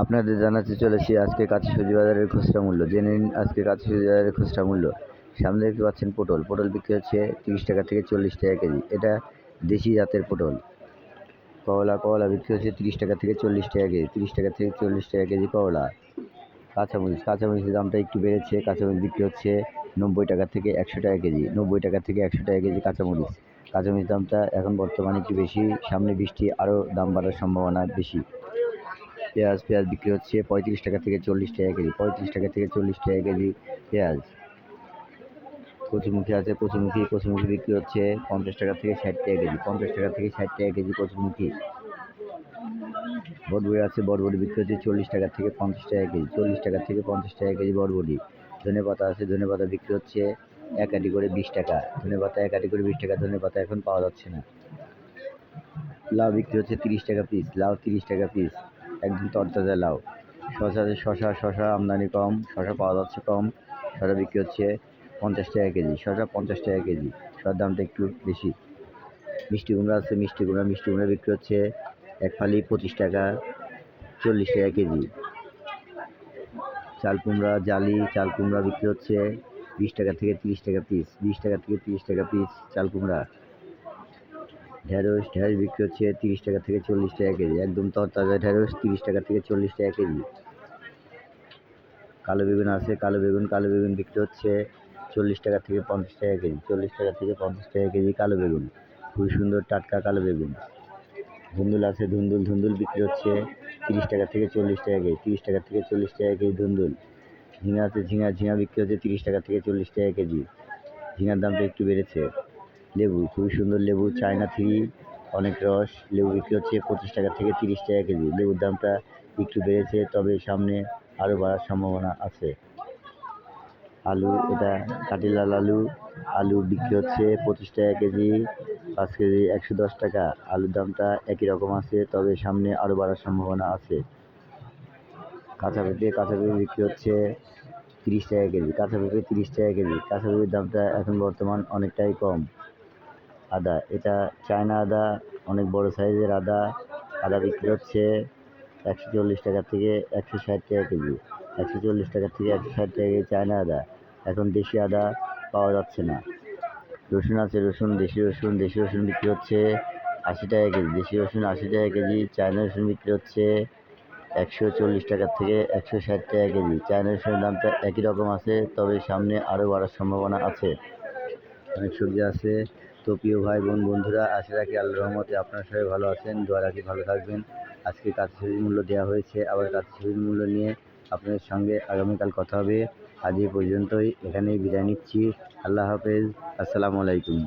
আপনাদের জানাতে চলেছি আজকে কাঁচা সবজি বাজারের খুচরা মূল্য। জেনে নিন আজকে কাঁচা সবজি বাজারের খুচরা মূল্য। সামনে দেখতে পাচ্ছেন পটল। পটল বিক্রি হচ্ছে 30 টাকা থেকে 40 টাকা কেজি। এটা দেশি জাতের পটল। করলা বিক্রি হচ্ছে 30 টাকা থেকে 40 টাকা কেজি। 30 টাকা থেকে 40 টাকা কেজি করলা। কাঁচামরিচের দামটা একটু বেড়েছে। কাঁচামরিচ বিক্রি হচ্ছে 90 টাকা থেকে 100 টাকা কেজি। 90 টাকা থেকে 100 টাকা কেজি কাঁচামরিচ। কাঁচামরিচ দামটা এখন বর্তমানে একটু বেশি। সামনে বৃষ্টি আরও দাম বাড়ার সম্ভাবনা বেশি। পেঁয়াজ বিক্রি হচ্ছে 35 টাকা থেকে 40 টাকা কেজি। 35 টাকা থেকে 40 টাকা কেজি পেঁয়াজ। কচুরমুখী বিক্রি হচ্ছে 50 টাকা থেকে 60 টাকা কেজি। 50 টাকা থেকে 60 টাকা কেজি কচুরমুখী। বরবটি বিক্রি হচ্ছে 40 টাকা থেকে 50 টাকা কেজি। 40 টাকা থেকে 50 টাকা কেজি বরবটি। ধনেপাতা বিক্রি হচ্ছে 1 আটি করে 20 টাকা। ধনেপাতা 1 আটি করে 20 টাকা। ধনেপাতা এখন পাওয়া যাচ্ছে না। লাউ বিক্রি হচ্ছে 30 টাকা পিস। লাউ 30 টাকা পিস, একদম তরতাজা লাউ। শশা আমদানি কম, শশা পাওয়া যাচ্ছে কম। শশা বিক্রি হচ্ছে 50 টাকা কেজি। শশা 50 টাকা কেজি, শশার দামটা একটু বেশি। মিষ্টি কুমড়া বিক্রি হচ্ছে এক ফালি 25 টাকা, 40 টাকা কেজি। চাল কুমড়া বিক্রি হচ্ছে 20 টাকা থেকে 30 টাকা পিস। 20 টাকা থেকে 30 টাকা পিস চাল কুমড়া। ঢেঁড়স বিক্রি হচ্ছে 30 টাকা থেকে 40 টাকা কেজি, একদম তরতাজা ঢেঁড়স 30 টাকা থেকে 40 টাকা কেজি। কালো বেগুন বিক্রি হচ্ছে 40 টাকা থেকে 50 টাকা কেজি। 40 টাকা থেকে 50 টাকা কেজি কালো বেগুন, খুবই সুন্দর টাটকা কালো বেগুন। ধুন্দুল বিক্রি হচ্ছে 30 টাকা থেকে 40 টাকা কেজি। 30 টাকা থেকে 40 টাকা কেজি ধুন্দুল। ঝিঙা বিক্রি হচ্ছে 30 টাকা থেকে 40 টাকা কেজি। ঝিঙার দামটা একটু বেড়েছে। লেবু, খুবই সুন্দর লেবু, চায়না 3, অনেক রস। লেবু বিক্রি হচ্ছে 25 টাকা থেকে 30 টাকা কেজি। লেবুর দামটা একটু বেড়েছে, তবে সামনে আরও বাড়ার সম্ভাবনা আছে। আলু, এটা কাটিলাল আলু বিক্রি হচ্ছে 25 টাকা কেজি। 5 কেজি 110 টাকা। আলুর দামটা একই রকম আছে, তবে সামনে আরও বাড়ার সম্ভাবনা আছে। কাঁচা পেঁপে বিক্রি হচ্ছে 30 টাকা কেজি। কাঁচা পেঁপের দামটা এখন বর্তমান অনেকটাই কম। আদা, এটা চায়না আদা, অনেক বড় সাইজের আদা বিক্রি হচ্ছে 140 টাকা থেকে 160 টাকা কেজি। 140 টাকা থেকে 160 টাকা কেজি চায়না আদা। এখন দেশি আদা পাওয়া যাচ্ছে না। রসুন আছে, দেশি রসুন বিক্রি হচ্ছে 80 টাকা কেজি। দেশি রসুন 80 টাকা কেজি। চায়না রসুন বিক্রি হচ্ছে 140 টাকা থেকে 160 টাকা কেজি। চায়না রসুনের দামটা একই রকম আছে, তবে সামনে আরও বাড়ার সম্ভাবনা আছে। অনেক সবজি আছে। তো প্রিয় ভাই বন্ধুরা, আশা রাখি আল্লাহর রহমতে আপনারা সবাই ভালো আছেন। দোয়া রাখি ভালো থাকবেন। আজকে কাঁচা সবজির মূল্য দেওয়া হয়েছে, আবার কাঁচা সবজির মূল্য নিয়ে আপনাদের সঙ্গে আগামীকাল কথা হবে। আজ এই পর্যন্তই, এখানেই বিদায় নিচ্ছি। আল্লাহ হাফেজ, আসসালামু আলাইকুম।